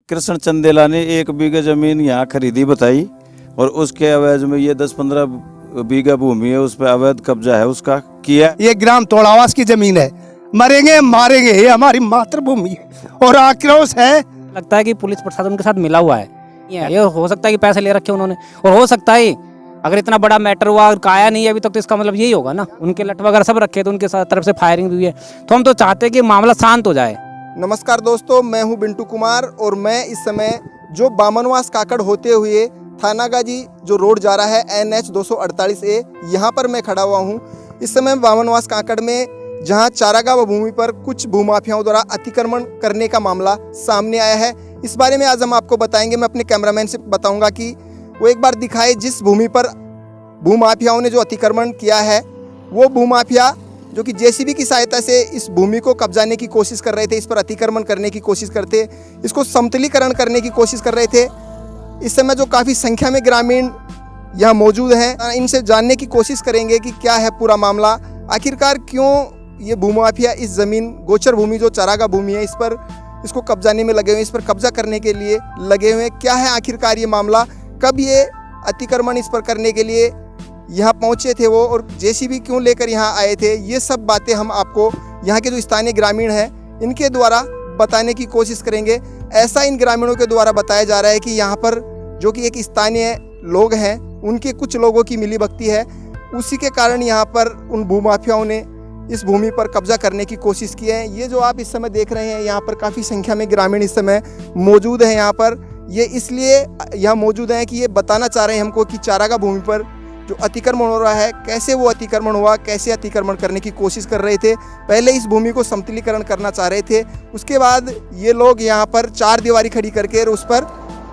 कृष्ण चंदेला ने 1 बीघा जमीन यहाँ खरीदी बताई और उसके एवज में ये 10-15 बीघा भूमि है, उस पर अवैध कब्जा है उसका किया। ये ग्राम तोड़ावास की जमीन है, मरेंगे मारेंगे, ये हमारी मातृभूमि है और आक्रोश है। लगता है कि पुलिस प्रशासन उनके साथ मिला हुआ है। ये हो सकता है कि पैसे ले रखे उन्होंने, और हो सकता है अगर इतना बड़ा मैटर हुआ और काया नहीं है अभी तक तो इसका मतलब यही होगा ना, उनके लट वगैरह सब रखे तो उनके तरफ से फायरिंग भी हुई है। तो हम तो चाहते हैं कि मामला शांत हो जाए। नमस्कार दोस्तों, मैं हूं बिंटू कुमार और मैं इस समय जो बामनवास काकड़ होते हुए थानागाजी जो रोड जा रहा है NH 248A, यहाँ पर मैं खड़ा हुआ हूँ। इस समय बामनवास काकड़ में जहाँ चारागाह भूमि पर कुछ भूमाफियाओं द्वारा अतिक्रमण करने का मामला सामने आया है, इस बारे में आज हम आपको बताएंगे। मैं अपने कैमरामैन से बताऊंगा कि वो एक बार दिखाए जिस भूमि पर भूमाफियाओं ने जो अतिक्रमण किया है, वो भूमाफिया जो कि JCB की सहायता से इस भूमि को कब्जाने की कोशिश कर रहे थे, इस पर अतिक्रमण करने की कोशिश करते, इसको समतलीकरण करने की कोशिश कर रहे थे। इस समय जो काफ़ी संख्या में ग्रामीण यहाँ मौजूद हैं, इनसे जानने की कोशिश करेंगे कि क्या है पूरा मामला, आखिरकार क्यों ये भूमाफिया इस ज़मीन गोचर भूमि जो चारागाह भूमि है इसको कब्जाने में लगे हुए, इस पर कब्जा करने के लिए लगे हुए, क्या है आखिरकार ये मामला, कब ये अतिक्रमण इस पर करने के लिए यहाँ पहुँचे थे वो, और JCB क्यों लेकर यहाँ आए थे, ये सब बातें हम आपको यहाँ के जो स्थानीय ग्रामीण हैं इनके द्वारा बताने की कोशिश करेंगे। ऐसा इन ग्रामीणों के द्वारा बताया जा रहा है कि यहाँ पर जो कि एक स्थानीय लोग हैं उनके कुछ लोगों की मिलीभगती है, उसी के कारण यहाँ पर उन भूमाफियाओं ने इस भूमि पर कब्जा करने की कोशिश की है। ये जो आप इस समय देख रहे हैं, यहाँ पर काफ़ी संख्या में ग्रामीण इस समय मौजूद हैं। यहाँ पर ये इसलिए यहाँ मौजूद हैं कि ये बताना चाह रहे हैं हमको कि चारागाह भूमि पर जो अतिक्रमण हो रहा है, कैसे वो अतिक्रमण हुआ, कैसे अतिक्रमण करने की कोशिश कर रहे थे। पहले इस भूमि को समतलीकरण करना चाह रहे थे, उसके बाद ये लोग यहाँ पर 4 दीवारी खड़ी करके और उस पर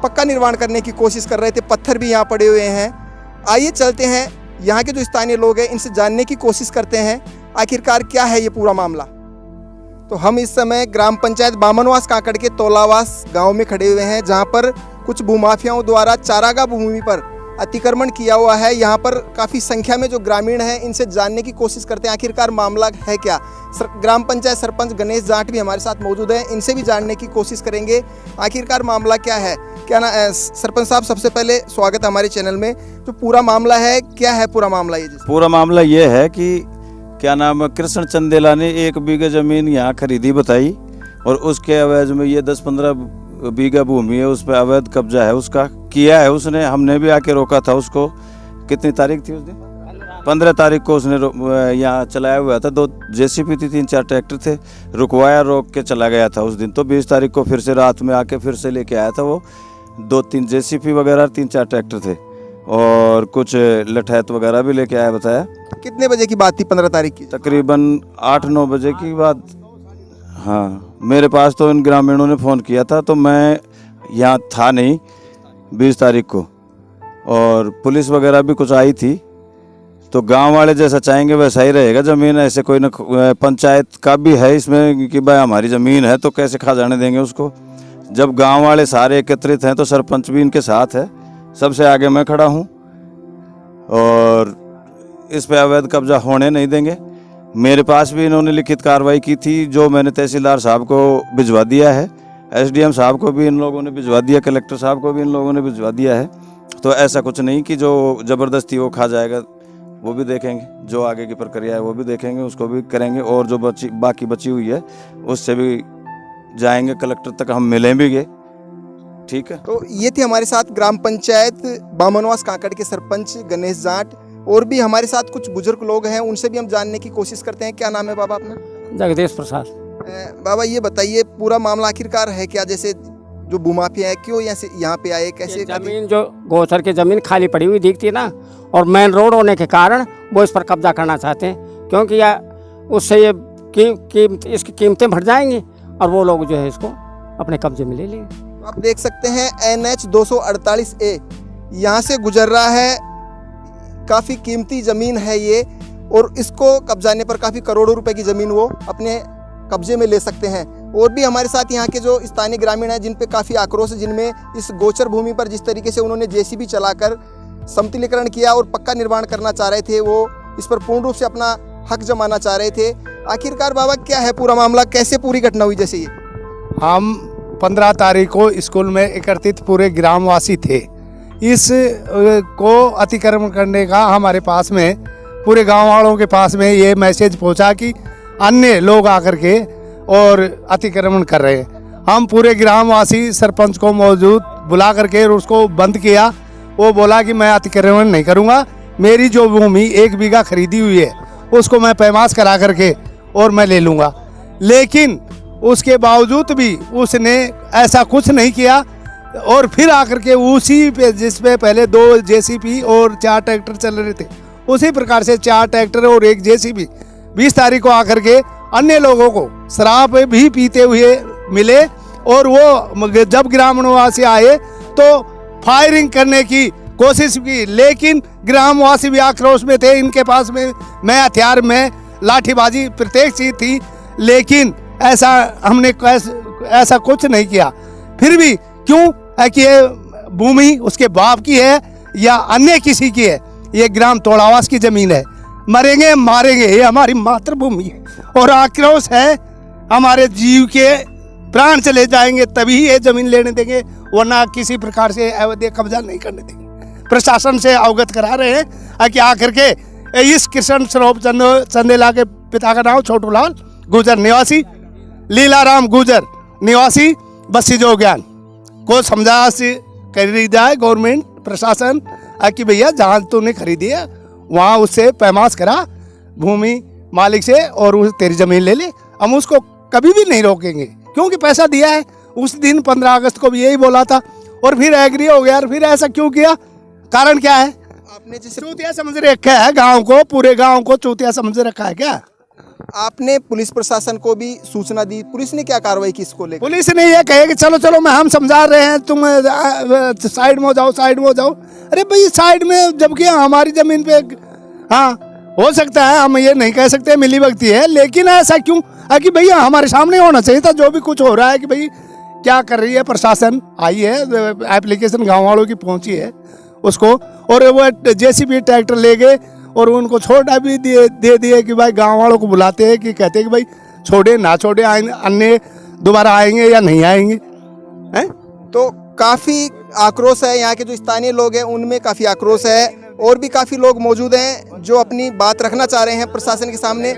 पक्का निर्माण करने की कोशिश कर रहे थे। पत्थर भी यहाँ पड़े हुए हैं। आइए चलते हैं, यहाँ के जो स्थानीय लोग हैं इनसे जानने की कोशिश करते हैं आखिरकार क्या है ये पूरा मामला। तो हम इस समय ग्राम पंचायत बामनवास काकड़ के तोलावास गाँव में खड़े हुए हैं, जहाँ पर कुछ भूमाफियाओं द्वारा चारागाह भूमि पर अतिक्रमण किया हुआ है। यहाँ पर काफ़ी संख्या में जो ग्रामीण हैं इनसे जानने की कोशिश करते हैं आखिरकार मामला है क्या। ग्राम पंचायत सरपंच गणेश जाट भी हमारे साथ मौजूद हैं, इनसे भी जानने की कोशिश करेंगे आखिरकार मामला क्या है। क्या ना सरपंच साहब, सबसे पहले स्वागत है हमारे चैनल में। जो पूरा मामला है, क्या है पूरा मामला? ये पूरा मामला ये है कि क्या नाम है, कृष्ण चंदेला ने 1 बीघा जमीन यहाँ खरीदी बताई और उसके एवज में ये 10-15 बीघा भूमि है, उस पर अवैध कब्जा है उसका किया है उसने। हमने भी आके रोका था उसको। कितनी तारीख थी उस दिन? 15 तारीख को उसने यहाँ चलाया हुआ था। 2 JCB थी, 3-4 ट्रैक्टर थे, रुकवाया, रोक के चला गया था उस दिन। तो 20 तारीख को फिर से रात में आके फिर से लेके आया था वो। 2-3 JCB वगैरह, 3-4 ट्रैक्टर थे और कुछ लठैत वगैरह भी लेके आया बताया। कितने बजे की बात थी? 15 तारीख की, तकरीबन 8-9 बजे की बात। हाँ, मेरे पास तो इन ग्रामीणों ने फ़ोन किया था, तो मैं यहाँ था नहीं 20 तारीख को, और पुलिस वगैरह भी कुछ आई थी। तो गांव वाले जैसा चाहेंगे वैसा ही रहेगा। ज़मीन ऐसे कोई न, पंचायत का भी है इसमें कि भाई हमारी ज़मीन है तो कैसे खा जाने देंगे उसको। जब गांव वाले सारे एकत्रित हैं तो सरपंच भी इनके साथ है, सबसे आगे मैं खड़ा हूँ और इस पर अवैध कब्जा होने नहीं देंगे। मेरे पास भी इन्होंने लिखित कार्रवाई की थी, जो मैंने तहसीलदार साहब को भिजवा दिया है, SDM साहब को भी इन लोगों ने भिजवा दिया, कलेक्टर साहब को भी इन लोगों ने भिजवा दिया है। तो ऐसा कुछ नहीं कि जो ज़बरदस्ती वो खा जाएगा, वो भी देखेंगे, जो आगे की प्रक्रिया है वो भी देखेंगे, उसको भी करेंगे, और जो बाकी बची हुई है उससे भी जाएंगे कलेक्टर तक, हम मिलें भी गए। ठीक है। तो ये थे हमारे साथ ग्राम पंचायत बामनवास काकड़ के सरपंच गणेश जाट, और भी हमारे साथ कुछ बुजुर्ग लोग हैं, उनसे भी हम जानने की कोशिश करते हैं। क्या नाम है बाबा अपना? जगदीश प्रसाद। बाबा ये बताइए पूरा मामला आखिरकार है क्या? जैसे जो भूमाफिया है क्यों यहाँ पे आए, कैसे? जमीन जो गोचर की जमीन खाली पड़ी हुई दिखती है ना, और मेन रोड होने के कारण वो इस पर कब्जा करना चाहते हैं, क्योंकि उससे ये इसकी कीमतें बढ़ जाएंगी और वो लोग जो है इसको अपने कब्जे में ले लेंगे। आप देख सकते हैं NH 248A यहाँ से गुजर रहा है, काफ़ी कीमती ज़मीन है ये, और इसको कब्जाने पर काफ़ी करोड़ों रुपए की ज़मीन वो अपने कब्जे में ले सकते हैं। और भी हमारे साथ यहाँ के जो स्थानीय ग्रामीण हैं जिन पे काफ़ी आक्रोश है, जिनमें इस गोचर भूमि पर जिस तरीके से उन्होंने JCB चलाकर समतलीकरण किया और पक्का निर्माण करना चाह रहे थे, वो इस पर पूर्ण रूप से अपना हक जमाना चाह रहे थे। आखिरकार बाबा क्या है पूरा मामला, कैसे पूरी घटना हुई? जैसे ये हम 15 तारीख को स्कूल में एकत्रित पूरे ग्रामवासी थे। इस को अतिक्रमण करने का हमारे पास में, पूरे गांव वालों के पास में ये मैसेज पहुंचा कि अन्य लोग आकर के और अतिक्रमण कर रहे हैं। हम पूरे ग्रामवासी सरपंच को मौजूद बुला करके उसको बंद किया। वो बोला कि मैं अतिक्रमण नहीं करूंगा, मेरी जो भूमि 1 बीघा खरीदी हुई है उसको मैं पैमाश करा करके और मैं ले लूँगा। लेकिन उसके बावजूद भी उसने ऐसा कुछ नहीं किया और फिर आकर के उसी पे, जिस पे पहले 2 जेसीबी और 4 ट्रैक्टर चल रहे थे, उसी प्रकार से 4 ट्रैक्टर और 1 जेसीबी 20 तारीख को आकर के अन्य लोगों को शराब भी पीते हुए मिले। और वो जब ग्रामवासी आए तो फायरिंग करने की कोशिश की, लेकिन ग्रामवासी भी आक्रोश में थे। इनके पास में मैं हथियार में लाठीबाजी प्रत्येक चीज थी, लेकिन ऐसा हमने ऐसा कुछ नहीं किया। फिर भी क्यों है कि ये भूमि उसके बाप की है या अन्य किसी की है? ये ग्राम तोड़ावास की जमीन है, मरेंगे मारेंगे, ये हमारी मातृभूमि है। और आक्रोश है, हमारे जीव के प्राण चले जाएंगे तभी ये जमीन लेने देंगे, वरना किसी प्रकार से अवैध कब्जा नहीं करने देंगे। प्रशासन से अवगत करा रहे हैं कि आकर के इस कृष्ण स्वरूप चंदेला के पिता का नाम छोटूलाल गुजर निवासी, लीलाराम गुजर निवासी बस्सी जोग्यान को समझा करी जाए गवर्नमेंट प्रशासन कि भैया जहाँ तूने खरीदी है वहाँ उससे पैमाश करा भूमि मालिक से और उस तेरी ज़मीन ले ले। हम उसको कभी भी नहीं रोकेंगे क्योंकि पैसा दिया है। उस दिन 15 अगस्त को भी यही बोला था और फिर एग्री हो गया। और फिर ऐसा क्यों किया? कारण क्या है? आपने जैसे चूतिया समझ रखा है गांव को, पूरे गांव को चूतिया समझ रखा है क्या? आपने पुलिस प्रशासन को भी सूचना दी, पुलिस ने क्या कार्रवाई की इसको लेकर? पुलिस ने ये कहे कि चलो चलो हम समझा रहे हैं, तुम साइड में हो जाओ, साइड में हो जाओ। अरे भाई साइड में, जबकि हमारी जमीन पे, हाँ हो सकता है, हम ये नहीं कह सकते मिली भगती है, लेकिन ऐसा क्यों है कि भैया हमारे सामने होना चाहिए था जो भी कुछ हो रहा है कि भाई क्या कर रही है प्रशासन। आई है एप्लीकेशन गाँव वालों की पहुँची है उसको, और वो जेसीबी ट्रैक्टर ले गए और उनको छोड़ा भी दे दिए कि भाई गांव वालों को बुलाते हैं कि कहते हैं कि भाई छोड़े ना छोड़े, अन्य दोबारा आएंगे या नहीं आएंगे हैं? तो काफ़ी आक्रोश है, यहाँ के जो स्थानीय लोग हैं उनमें काफ़ी आक्रोश है। और भी काफ़ी लोग मौजूद हैं जो अपनी बात रखना चाह रहे हैं प्रशासन के सामने।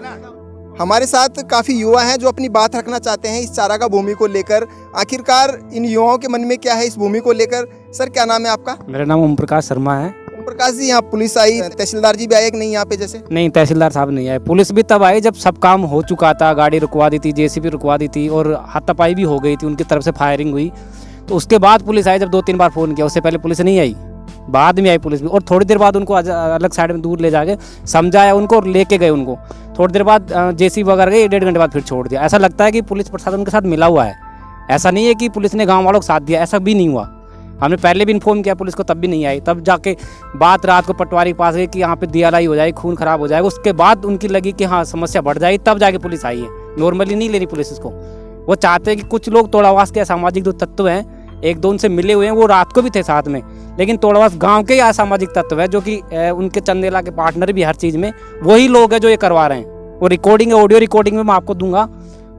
हमारे साथ काफ़ी युवा हैं जो अपनी बात रखना चाहते हैं इस चारागाह भूमि को लेकर। आखिरकार इन युवाओं के मन में क्या है इस भूमि को लेकर? सर क्या नाम है आपका? मेरा नाम ओम प्रकाश शर्मा है। ओम प्रकाश जी, यहाँ पुलिस आई, तहसीलदार जी भी आए कि नहीं यहाँ पे? जैसे नहीं, तहसीलदार साहब नहीं आए। पुलिस भी तब आई जब सब काम हो चुका था, गाड़ी रुकवा दी थी, जेसीबी रुकवा दी थी और हाथापाई भी हो गई थी, उनकी तरफ से फायरिंग हुई। तो उसके बाद पुलिस आई, जब 2-3 बार फ़ोन किया, उससे पहले पुलिस नहीं आई। बाद में आई पुलिस भी, और थोड़ी देर बाद उनको अलग साइड में दूर ले जाके समझाया उनको और लेके गए उनको। थोड़ी देर बाद जेसीबी वगैरह गई, 1.5 घंटे बाद फिर छोड़ दिया। ऐसा लगता है कि पुलिस प्रशासन के साथ मिला हुआ है। ऐसा नहीं है कि पुलिस ने गाँव वालों को साथ दिया, ऐसा भी नहीं हुआ। हमने पहले भी इन्फॉर्म किया पुलिस को, तब भी नहीं आई। तब जाके बात रात को पटवारी के पास गई कि यहाँ पे दियालाई हो जाएगी, खून खराब हो जाएगा। उसके बाद उनकी लगी कि हाँ समस्या बढ़ जाएगी, तब जाके पुलिस आई है। नॉर्मली नहीं ले रही पुलिस इसको। वो चाहते हैं कि कुछ लोग तोड़ावास के असामाजिक जो तत्व हैं, 1-2 उनसे मिले हुए हैं, वो रात को भी थे साथ में, लेकिन तोड़ावास गांव के ही असामाजिक तत्व है जो कि उनके चंदेला के पार्टनर भी हर चीज़ में वही लोग हैं जो ये करवा रहे हैं। वो रिकॉर्डिंग है, ऑडियो रिकॉर्डिंग में मैं आपको दूंगा,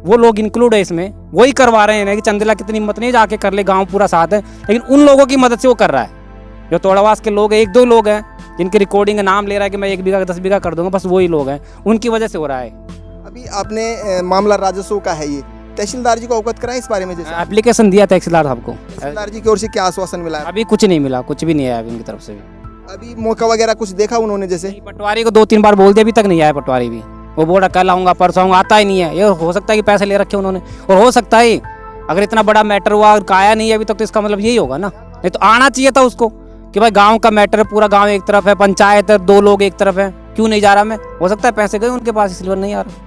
वो लोग इंक्लूड है इसमें, वही करवा रहे हैं। कि चंदेला कितनी हिम्मत नहीं जाके कर ले, गांव पूरा साथ है, लेकिन उन लोगों की मदद से वो कर रहा है। जो तोड़ावास के लोग हैं, 1-2 लोग हैं जिनकी रिकॉर्डिंग का नाम ले रहा है कि मैं 1 बीघा 10 बीघा कर दूंगा, बस वही लोग हैं, उनकी वजह से हो रहा है। अभी आपने मामला राजस्व का है, ये तहसीलदार जी को अवगत कराएं इस बारे में? जैसे एप्लीकेशन दिया तहसीलदार साहब को, तहसीलदार जी की ओर से क्या आश्वासन मिला है? अभी कुछ नहीं मिला, कुछ भी नहीं आया अभी उनकी तरफ से भी। अभी मौका वगैरह कुछ देखा उन्होंने? जैसे पटवारी को 2-3 बार बोल दिया, अभी तक नहीं आया पटवारी भी। वो बोल रहा कल आऊँगा, परसों आऊँगा, आता ही नहीं है। ये हो सकता है कि पैसे ले रखे उन्होंने, और हो सकता है अगर इतना बड़ा मैटर हुआ और आया नहीं अभी तक, तो इसका मतलब यही होगा ना। नहीं तो आना चाहिए था उसको कि भाई गांव का मैटर है, पूरा गांव एक तरफ है, पंचायत है, 2 लोग एक तरफ है, क्यों नहीं जा रहा मैं? हो सकता है पैसे गए उनके पास इसलिए नहीं आ रहा।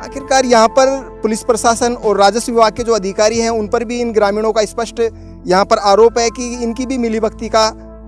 आखिरकार यहाँ पर पुलिस प्रशासन और राजस्व विभाग के जो अधिकारी हैं उन पर भी इन ग्रामीणों का स्पष्ट यहाँ पर आरोप है कि इनकी भी मिलीभगती का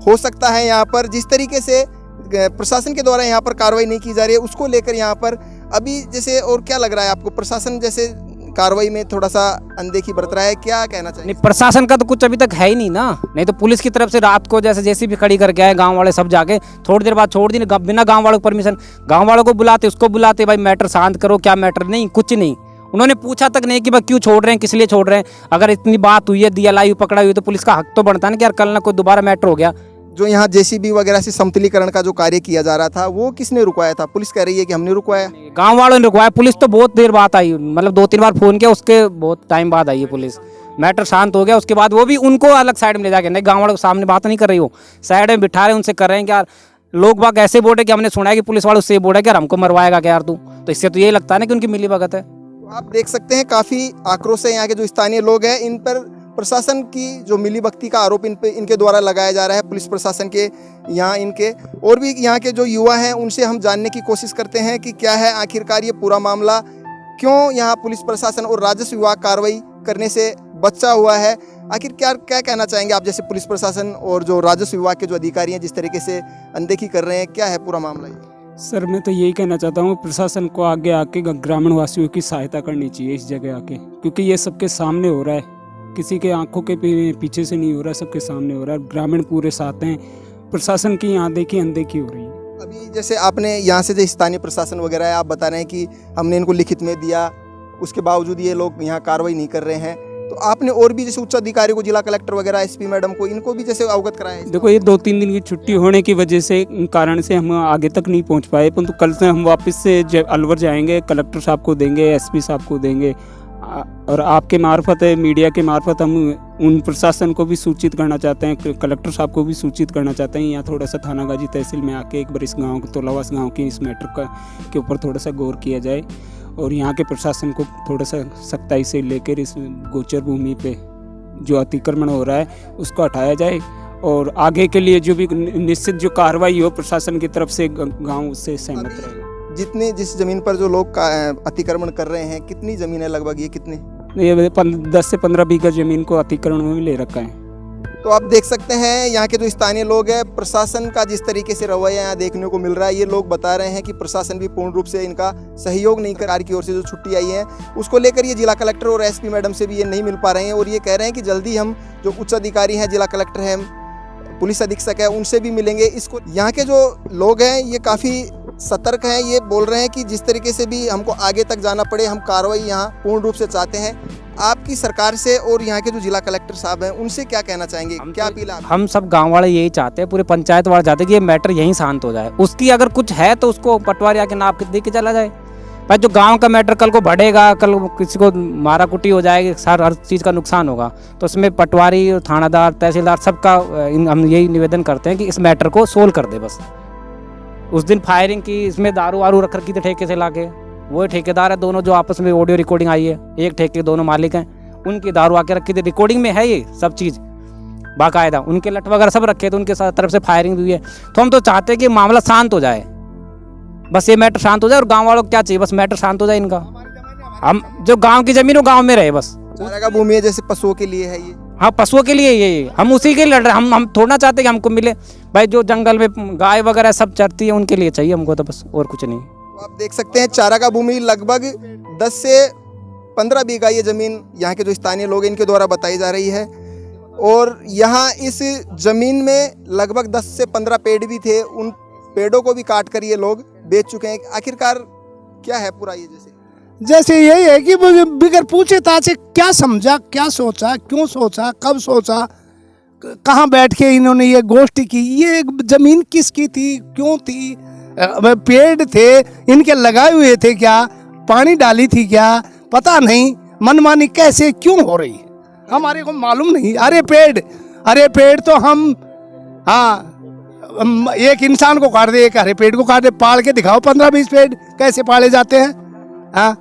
हो सकता है। यहाँ पर जिस तरीके से प्रशासन के द्वारा यहाँ पर कार्रवाई नहीं की जा रही है, उसको लेकर यहाँ पर अभी जैसे, और क्या लग रहा है आपको, प्रशासन जैसे कार्रवाई में थोड़ा सा अनदेखी बरत रहा है, क्या कहना चाहिए? नहीं, प्रशासन का तो कुछ अभी तक है ही नहीं ना। नहीं तो पुलिस की तरफ से रात को जैसे जेसीबी खड़ी करके आए, गांव वाले सब जाके थोड़ी देर बाद छोड़ दी, बिना गांव वालों को परमिशन। गांव वालों को बुलाते, उसको बुलाते, भाई मैटर शांत करो, क्या मैटर, नहीं कुछ नहीं। उन्होंने पूछा तक नहीं कि भाई क्यों छोड़ रहे हैं, किस लिए छोड़ रहे हैं। अगर इतनी बात हुई है, DLI पकड़ा हुई है, तो पुलिस का हक तो बनता है ना कि यार कल ना कोई दोबारा मैटर हो गया। जो यहाँ JCB वगैरह से समतलीकरण का जो कार्य किया जा रहा था वो किसने रुकवाया था? पुलिस कह रही है कि हमने रुकवाया। गांव वालों ने रुकवाया, पुलिस तो बहुत देर बाद आई, मतलब 2-3 बार फोन किया, उसके बहुत टाइम बाद आई है पुलिस। मैटर शांत हो गया, उसके बाद वो भी उनको अलग साइड में ले जाके, नहीं गांव वालों के सामने बात नहीं कर रही हो, साइड में बिठा रहे, उनसे कर रहे हैं कि यार लोग बाग ऐसे बोल रहे कि हमने सुना है कि पुलिस वालों से बोल रहे कि यार हमको मरवाएगा क्या यार तू। तो इससे तो यही लगता है ना कि उनकी मिली भगत है। तो आप देख सकते हैं काफ़ी आक्रोश है यहाँ के जो स्थानीय लोग हैं, इन पर प्रशासन की जो मिलीभगती का आरोप इनके द्वारा लगाया जा रहा है, पुलिस प्रशासन के यहाँ इनके। और भी यहाँ के जो युवा हैं उनसे हम जानने की कोशिश करते हैं कि क्या है आखिरकार ये पूरा मामला, क्यों यहाँ पुलिस प्रशासन और राजस्व विभाग कार्रवाई करने से बचा हुआ है। आखिर क्या कहना चाहेंगे आप जैसे पुलिस प्रशासन और जो राजस्व विभाग के जो अधिकारी हैं जिस तरीके से अनदेखी कर रहे हैं, क्या है पूरा मामला ये? सर मैं तो यही कहना चाहता हूँ प्रशासन को आगे आके ग्रामीण वासियों की सहायता करनी चाहिए इस जगह आके, क्योंकि ये सबके सामने हो रहा है, किसी के आंखों के पीछे से नहीं हो रहा, सबके सामने हो रहा है। ग्रामीण पूरे साथ हैं, प्रशासन की यहाँ देखी अनदेखी हो रही है। अभी जैसे आपने यहाँ से जो स्थानीय प्रशासन वगैरह है, आप बता रहे हैं कि हमने इनको लिखित में दिया, उसके बावजूद ये लोग यहाँ कार्रवाई नहीं कर रहे हैं, तो आपने और भी जैसे उच्च अधिकारी को, जिला कलेक्टर वगैरह, SP मैडम को, इनको भी जैसे अवगत कराया है? देखो ये 2-3 दिन की छुट्टी होने की वजह से कारण से हम आगे तक नहीं पहुँच पाए, परंतु कल से हम वापस से अलवर जाएंगे, कलेक्टर साहब को देंगे, SP साहब को देंगे, और आपके मार्फत मीडिया के मार्फत हम उन प्रशासन को भी सूचित करना चाहते हैं, कलेक्टर साहब को भी सूचित करना चाहते हैं। यहाँ थोड़ा सा थानागाजी तहसील में आके एक बार इस गांव को, तोलावास गांव के इस मैटर के ऊपर थोड़ा सा गौर किया जाए और यहाँ के प्रशासन को थोड़ा सा सख्ताई से लेकर इस गोचर भूमि पे जो अतिक्रमण हो रहा है उसको हटाया जाए और आगे के लिए जो भी निश्चित जो कार्रवाई हो प्रशासन की तरफ से गाँव उससे सहमत रहेगा। जिस जमीन पर जो लोग अतिक्रमण कर रहे हैं, कितनी जमीन है लगभग, ये कितनी? ये 10 से 15 बीघा जमीन को अतिक्रमण में ले रखा है। तो आप देख सकते हैं यहाँ के जो स्थानीय लोग हैं, प्रशासन का जिस तरीके से रवैया यहाँ देखने को मिल रहा है, ये लोग बता रहे हैं कि प्रशासन भी पूर्ण रूप से इनका सहयोग नहीं कर, सरकार की ओर से जो छुट्टी आई है उसको लेकर ये जिला कलेक्टर और SP मैडम से भी ये नहीं मिल पा रहे हैं और ये कह रहे हैं कि जल्दी हम जो उच्च अधिकारी हैं, जिला कलेक्टर हैं, पुलिस अधीक्षक है, उनसे भी मिलेंगे। इसको यहाँ के जो लोग हैं ये काफ़ी सतर्क हैं, ये बोल रहे हैं कि जिस तरीके से भी हमको आगे तक जाना पड़े, हम कार्रवाई यहाँ पूर्ण रूप से चाहते हैं। आपकी सरकार से और यहाँ के जो जिला कलेक्टर साहब हैं उनसे क्या कहना चाहेंगे, क्या अपील? हम सब गांव वाले यही चाहते हैं, पूरे पंचायत वाले चाहते हैं कि ये मैटर यहीं शांत हो जाए। उसकी अगर कुछ है तो उसको पटवारी आके नाप दे के चला जाए। पर जो गांव का मैटर कल को बढ़ेगा, कल किसी को मारा कुटी हो जाएगी, हर चीज़ का नुकसान होगा, तो उसमें पटवारी, थानादार, तहसीलदार सबका हम यही निवेदन करते हैं कि इस मैटर को सोल्व कर दे। बस उस दिन फायरिंग की, इसमें दारू वारू रख रखी थी ठेके से लाके, वो ठेकेदार है, दोनों जो आपस में ऑडियो रिकॉर्डिंग आई है, एक ठेके के दोनों मालिक हैं, उनकी दारू आके रखी थी, रिकॉर्डिंग में है ये सब चीज़ बाकायदा, उनके लट वगैरह सब रखे थे, उनके तरफ से फायरिंग हुई है। तो हम तो चाहते हैं कि मामला शांत हो जाए, बस ये मैटर शांत हो जाए। और गांव वालों को क्या चाहिए, बस मैटर शांत हो जाए इनका। हम जो गांव की जमीन वो गांव में रहे बस। चारा भूमि है जैसे पशुओं के लिए है ये। हाँ, पशुओं के लिए ये हम उसी के लिए लड़ रहे हैं। हम थोड़ा चाहते कि हमको मिले भाई, जो जंगल में गाय वगैरह सब चरती है उनके लिए चाहिए हमको, तो बस और कुछ नहीं। तो आप देख सकते हैं चारा का भूमि लगभग 10 से 15 बीघा ये ज़मीन यहाँ के जो स्थानीय लोग हैं इनके द्वारा बताई जा रही है। और यहाँ इस ज़मीन में लगभग 10 से 15 पेड़ भी थे, उन पेड़ों को भी काट कर ये लोग बेच चुके हैं। आखिरकार क्या है पूरा ये जैसे यही है कि बिगर पूछे ताछे क्या समझा, क्या सोचा, क्यों सोचा, कब सोचा, कहाँ बैठ के इन्होंने ये गोष्ठी की, ये जमीन किसकी थी, क्यों थी, पेड़ थे इनके लगाए हुए थे क्या, पानी डाली थी क्या, पता नहीं, मनमानी कैसे क्यों हो रही हमारे को मालूम नहीं। अरे पेड़ तो हम, हाँ, एक इंसान को काट दे, एक हरे पेड़ को काट दे, पाल के दिखाओ 15-20 पेड़ कैसे पाले जाते हैं, हाँ।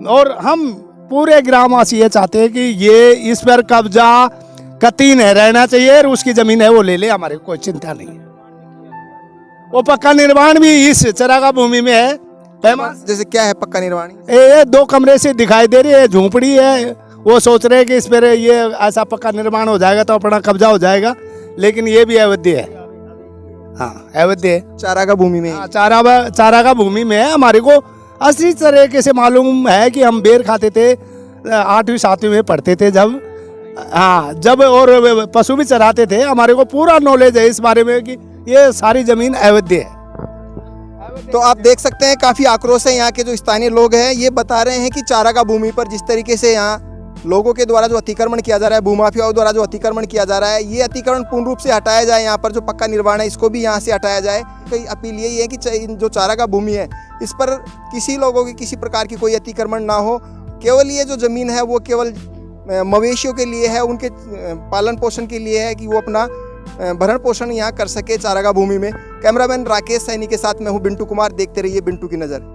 और हम पूरे ग्रामवासी ये चाहते हैं कि ये इस पर कब्जा कतई नहीं रहना चाहिए, और उसकी जमीन है वो ले ले, हमारे कोई चिंता नहीं है। वो पक्का निर्माण भी इस चरागा भूमि में है। जैसे क्या है पक्का निर्माण? ये 2 कमरे से दिखाई दे रही है, झोंपड़ी है, वो सोच रहे हैं कि इस पर ये ऐसा पक्का निर्माण हो जाएगा तो अपना कब्जा हो जाएगा, लेकिन ये भी अवैध है। हाँ, अवैध है, चारागा भूमि में। हाँ, चारागा भूमि में है। हमारे को असली तरीके से मालूम है कि हम बेर खाते थे, 8वीं 7वीं में पढ़ते थे जब, हाँ, जब और पशु भी चराते थे। हमारे को पूरा नॉलेज है इस बारे में कि ये सारी ज़मीन अवैध है। तो आप देख सकते हैं काफ़ी आक्रोश है। यहाँ के जो स्थानीय लोग हैं ये बता रहे हैं कि चारागाह भूमि पर जिस तरीके से यहाँ लोगों के द्वारा जो अतिक्रमण किया जा रहा है, भूमाफियाओं द्वारा जो अतिक्रमण किया जा रहा है, ये अतिक्रमण पूर्ण रूप से हटाया जाए। यहाँ पर जो पक्का निर्माण है इसको भी यहाँ से हटाया जाए। कई अपील यही है कि जो चारागाह भूमि है इस पर किसी लोगों की किसी प्रकार की कोई अतिक्रमण ना हो। केवल ये जो ज़मीन है वो केवल मवेशियों के लिए है, उनके पालन पोषण के लिए है कि वो अपना भरण पोषण यहाँ कर सके चारागाह भूमि में। कैमरामैन राकेश सैनी के साथ मैं हूँ बिंटू कुमार। देखते रहिए बिंटू की नज़र।